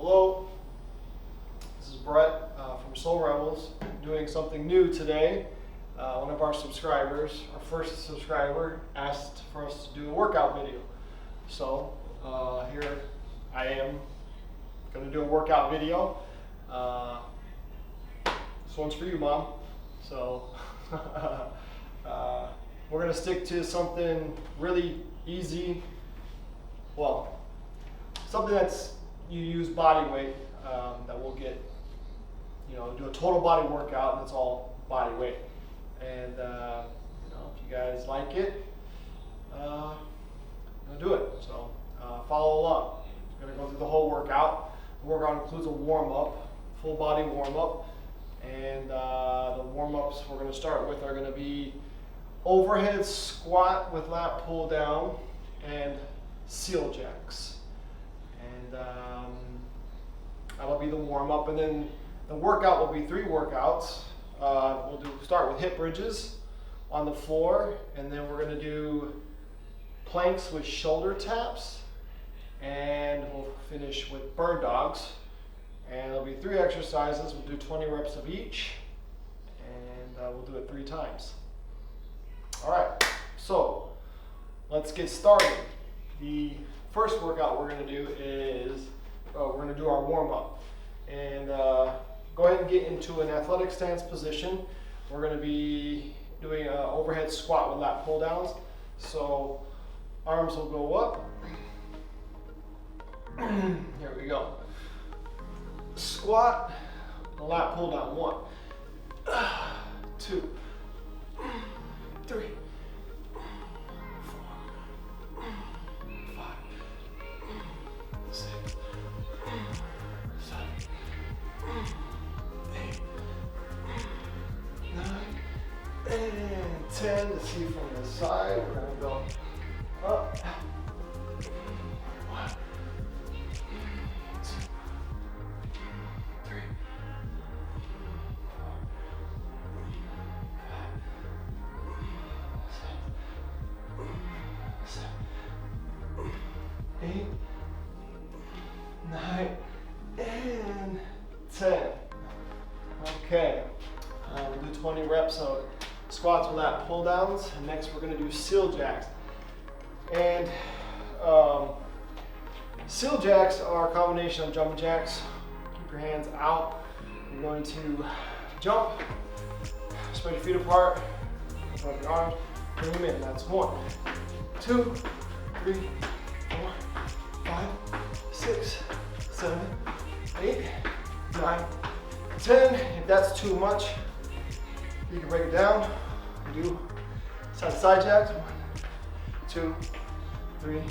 Hello, this is Brett from Soul Rebels, doing something new today. One of our subscribers, our first subscriber, asked for us to do a workout video. So here I am going to do a workout video. This one's for you, Mom. So we're going to stick to something really easy. Well, something that's you use body weight that will get, do a total body workout, and it's all body weight. And if you guys like it, do it. So follow along. I'm going to go through the whole workout. The workout includes a warm-up, full body warm-up. And the warm-ups we're going to start with are going to be overhead squat with lat pull down and seal jacks. And that'll be the warm-up. And then the workout will be 3 workouts. We'll start with hip bridges on the floor, and then we're going to do planks with shoulder taps, and we'll finish with bird dogs. And there'll be 3 exercises. We'll do 20 reps of each, and we'll do it 3 times. All right, so let's get started. The first workout we're going to do is we're going to do our warm-up. And go ahead and get into an athletic stance position. We're going to be doing an overhead squat with lat pull downs. So arms will go up. Here we go. Squat, lat pull down. 1, 2, 3, 4, 5, 6, 7, 8, 9, and 10. To see from the side, we're going to go up. 1, 2, 3, 4, 8, 9, and 10. Okay, we'll do 20 reps of squats with lat pull downs, and next we're going to do seal jacks. And seal jacks are a combination of jumping jacks. Keep your hands out. You're going to jump, spread your feet apart, open up your arms, bring them in. That's 1, 2, 3, 4, 5, 6, 7, 8, 9, 10. If that's too much, you can break it down. Do side jacks. 1, 2, 3,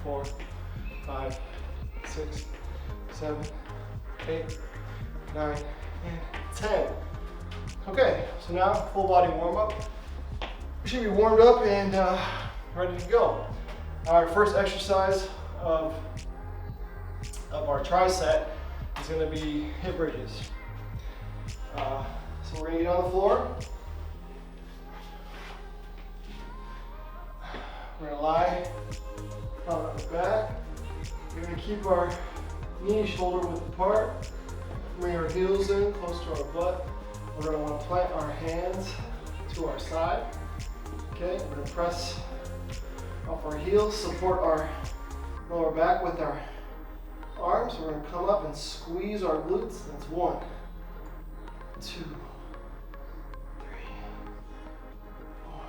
4, 5, 6, 7, 8, 9, and 10. Okay, so now full body warm up. We should be warmed up and ready to go. Our first exercise of our tricep is going to be hip bridges. So we're going to get on the floor. We're going to lie on the back. We're going to keep our knees shoulder width apart. Bring our heels in close to our butt. We're going to want to plant our hands to our side. Okay, we're going to press off our heels, support our lower back with our arms. We're going to come up and squeeze our glutes. That's 1, 2, 3, 4,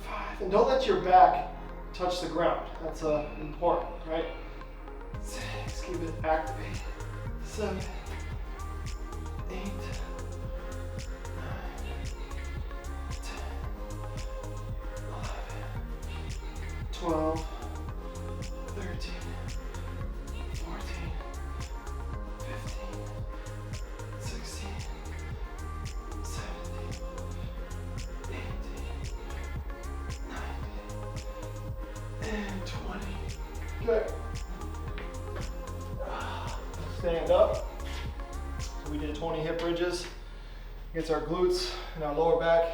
5. And don't let your back touch the ground. That's important, right? 6, keep it activated. 7, 8, 9, 10, 11, 12, 13, 14, 15, 16, 17, 18, 19, and 20. Okay. Stand up. So we did 20 hip bridges. Gets our glutes and our lower back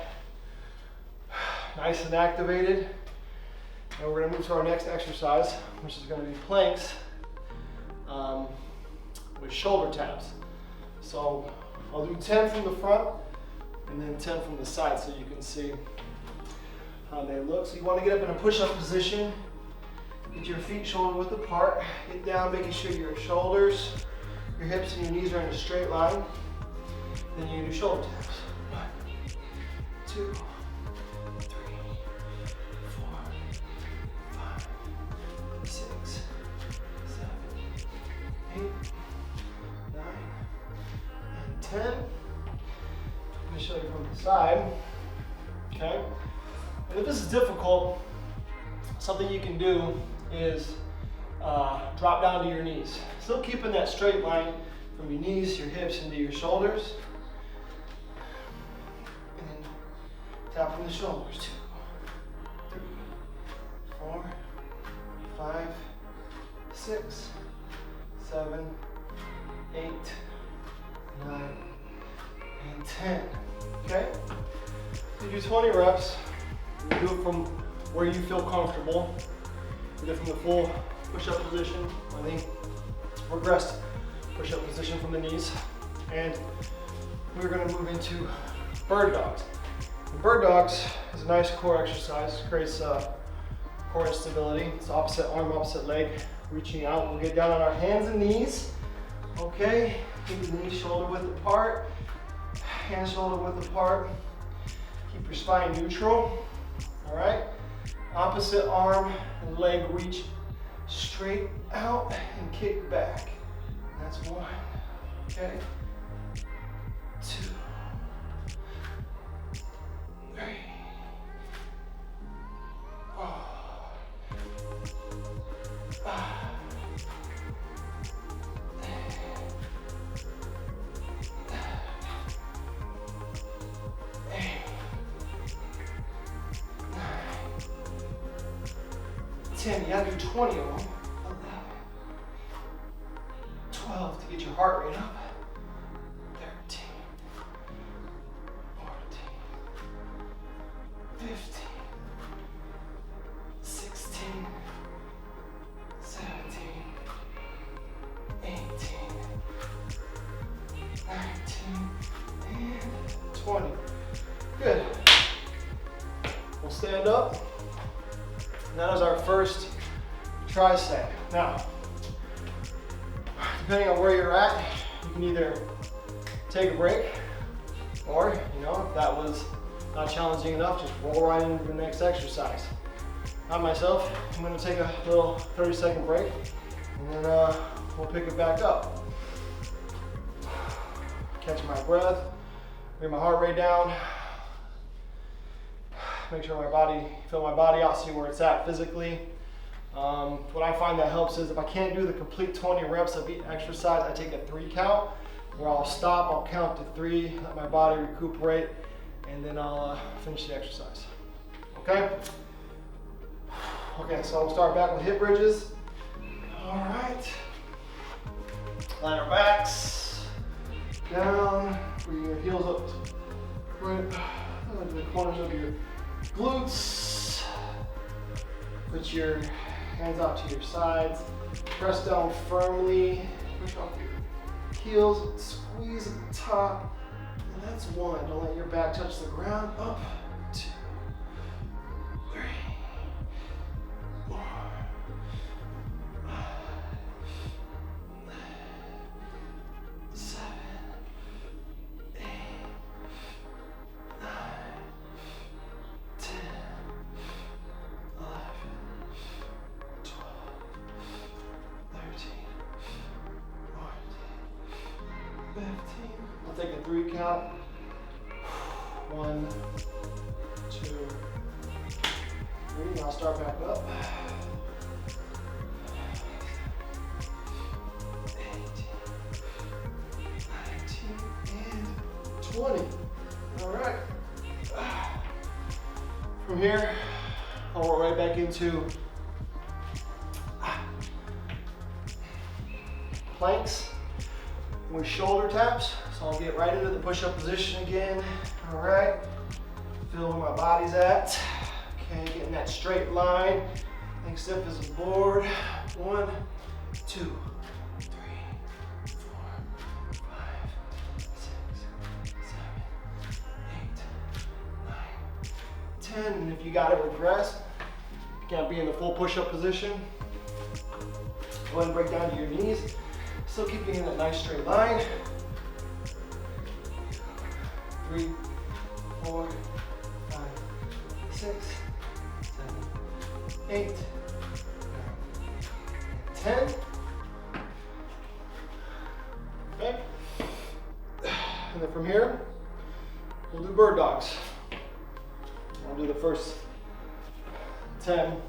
nice and activated. And we're going to move to our next exercise, which is going to be planks shoulder taps. So I'll do 10 from the front and then 10 from the side so you can see how they look. So you want to get up in a push-up position. Get your feet shoulder width apart. Get down, making sure your shoulders, your hips, and your knees are in a straight line. Then you do shoulder taps. 1, 2, 3, 4, 5, 6, 7, 8, 9, and 10. I'm going to show you from the side. Okay? And if this is difficult, something you can do is drop down to your knees. Still keeping that straight line from your knees, your hips, into your shoulders. And then tapping the shoulders. 2, 3, 4, 5, 6, 7, 8, 9, and 10. Okay? You do 20 reps. You do it from where you feel comfortable. Either from the full push-up position, or the progressed push-up position from the knees. And we're going to move into bird dogs. And bird dogs is a nice core exercise. It creates core stability. It's opposite arm, opposite leg, reaching out. We'll get down on our hands and knees. Okay, keep the knees shoulder width apart, hands shoulder width apart. Keep your spine neutral. All right. Opposite arm and leg reach straight out and kick back. That's 1. Okay. 2, 3, 4, 5, 8, 10, you gotta do 20 of them. 12 to get your heart rate up. 13, 14, 15, 16, 17, 18, 19, and 20. Good. We'll stand up. And that is our first tricep. Now, depending on where you're at, you can either take a break, or, if that was not challenging enough, just roll right into the next exercise. I myself, I'm going to take a little 30-second break, and then we'll pick it back up. Catch my breath, bring my heart rate down, make sure feel my body out, see where it's at physically. What I find that helps is if I can't do the complete 20 reps of each exercise, I take a 3 count, where I'll stop, I'll count to 3, let my body recuperate, and then I'll finish the exercise. Okay? Okay, so we'll start back with hip bridges. All right. Line our backs, down, bring your heels up right to the corners of your glutes. Put your hands out to your sides. Press down firmly. Push off your heels. Squeeze at the top. And that's 1. Don't let your back touch the ground. Up. 2, 3, 4, 5, 7, 8, 9, 10, 11, 12, 13, 14, 15. I'll take a 3 count. 1, 2, 3. I'll start back up. 18, 19, and 20. All right. From here, I'll roll right back into planks with shoulder taps. So I'll get right into the push-up position again. All right. Feel where my body's at. Okay, getting that straight line. Next step is a board. 1, 2, 3, 4, 10, and if you got to regress, you can't be in the full push-up position, go ahead and break down to your knees. Still keeping in that nice straight line. 3, 4, 5, 6, 7, 8, 9, 10. Okay. And then from here, we'll do bird dogs. I'll do the first 10 in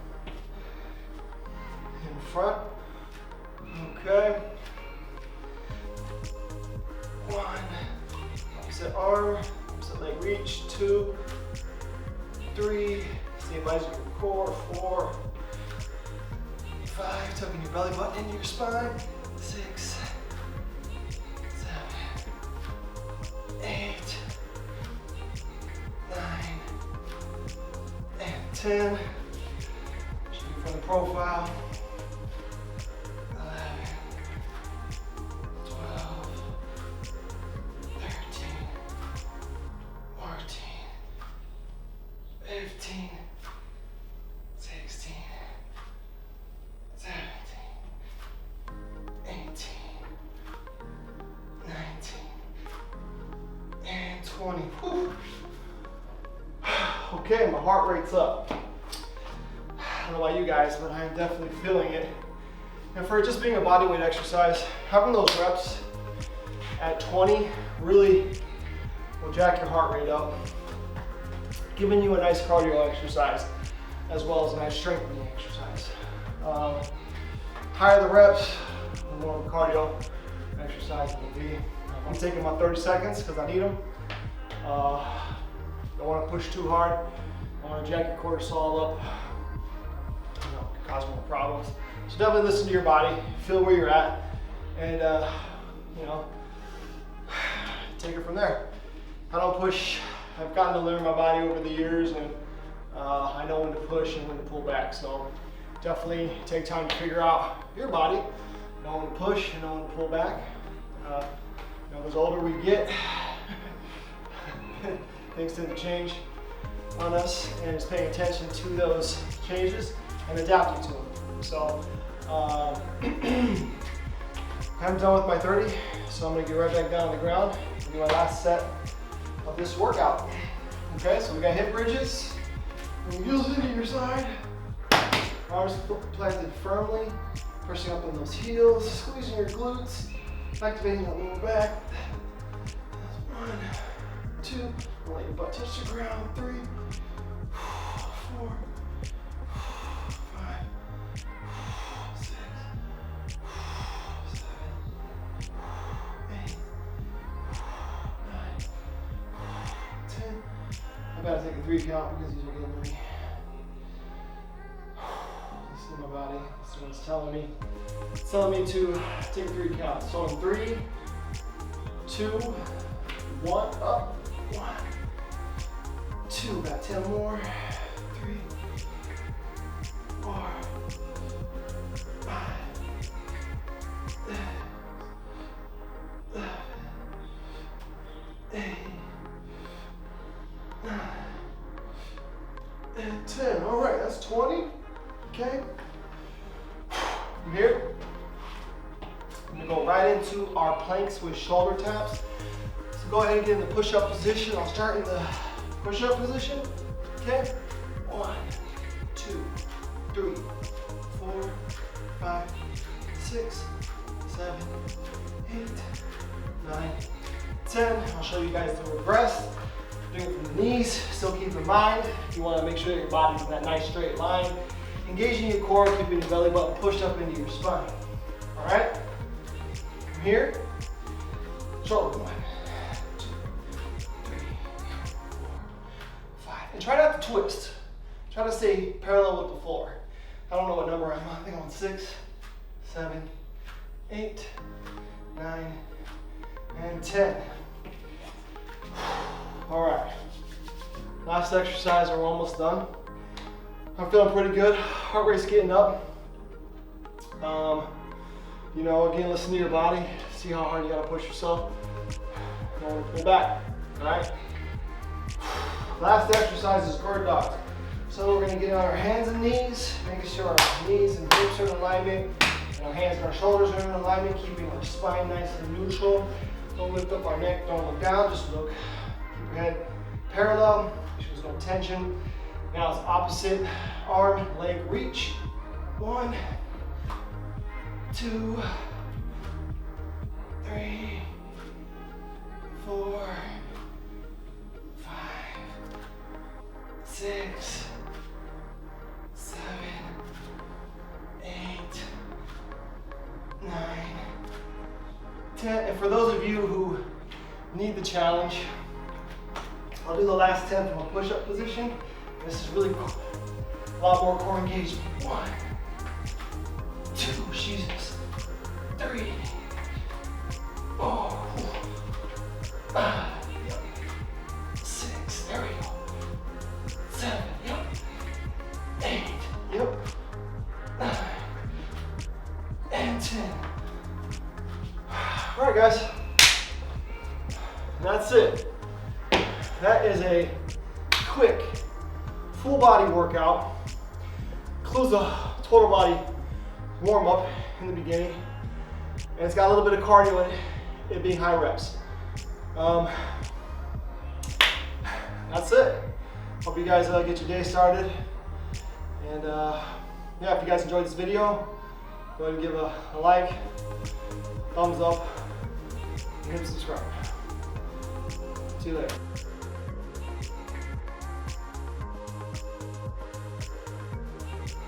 front. Okay. 1, opposite arm, opposite leg reach. 2, 3, stabilizing your core. 4, 5, tucking your belly button into your spine. 6, 7, 8, 9, and 10. Shoot from the profile. 11, 12, 13, 14, 15, 16, 17, 18, 19, and 20. Whew. Okay, my heart rate's up. I don't know about you guys, but I'm definitely feeling it. And for just being a bodyweight exercise, having those reps at 20 really will jack your heart rate up, giving you a nice cardio exercise as well as a nice strengthening exercise. Higher the reps, the more cardio exercise it will be. I'm taking my 30 seconds because I need them. Don't want to push too hard. Don't want to jack your cortisol up. Cause more problems. So definitely listen to your body, feel where you're at, and take it from there. I don't push. I've gotten to learn my body over the years, and I know when to push and when to pull back. So definitely take time to figure out your body, know when to push and know when to pull back. As older we get, things tend to change on us, and it's paying attention to those changes and adapting to them. So I'm done with my 30, so I'm gonna get right back down on the ground and do my last set of this workout. Okay, so we got hip bridges, heels into your side, arms planted firmly, pressing up on those heels, squeezing your glutes, activating that lower back. 1, 2, let your butt touch the ground. 3, 4, 5, 6, 7, 8, 9, 10. I gotta take a 3 count because these are getting me. Listen to my body. This is what it's telling me. It's telling me to take a 3 count. So in 3, 2, 1, up. 1, 2, got 10 more. 3, 4, 5, 6, 7, 8, 9, and 10. All right, that's 20. Okay. From here, I'm gonna go right into our planks with shoulder taps. So go ahead and get in the push-up position. I'll start in the push-up position. Okay. 1, 2, 3, 4, 5, 6, 7, 8, 9, 10. I'll show you guys the regress. Doing it from the knees. Still keep in mind, you want to make sure that your body's in that nice straight line. Engaging your core, keeping your belly button pushed up into your spine. All right. From here, shoulder 1, 2, 3, 4, 5. And try not to twist. Try to stay parallel with the floor. I don't know what number I'm on. I think I'm on 6, 7, 8, 9, and 10. All right. Last exercise, we're almost done. I'm feeling pretty good. Heart rate's getting up. Again, listen to your body. See how hard you gotta push yourself. Pull back. All right. Last exercise is bird dogs. So we're gonna get on our hands and knees, making sure our knees and hips are in alignment, and our hands and our shoulders are in alignment, keeping our spine nice and neutral. Don't lift up our neck, don't look down, just look. Keep your head parallel, make sure there's no tension. Now it's opposite arm, leg reach. 1, 2, 3, 4, 5, 6, 7, 8, 9, 10. And for those of you who need the challenge, I'll do the last 10 from a push-up position. This is really cool. A lot more core engagement. 1, 2, Jesus. 3, 4, 5, 6, there we go. 7, yep. 8, yep. 9, and 10. All right, guys. That's it. That is a quick, full body workout. Includes a total body warm up in the beginning. And it's got a little bit of cardio in it, it being high reps. That's it. Hope you guys get your day started. And yeah, if you guys enjoyed this video, go ahead and give a like, thumbs up, and hit subscribe. See you later.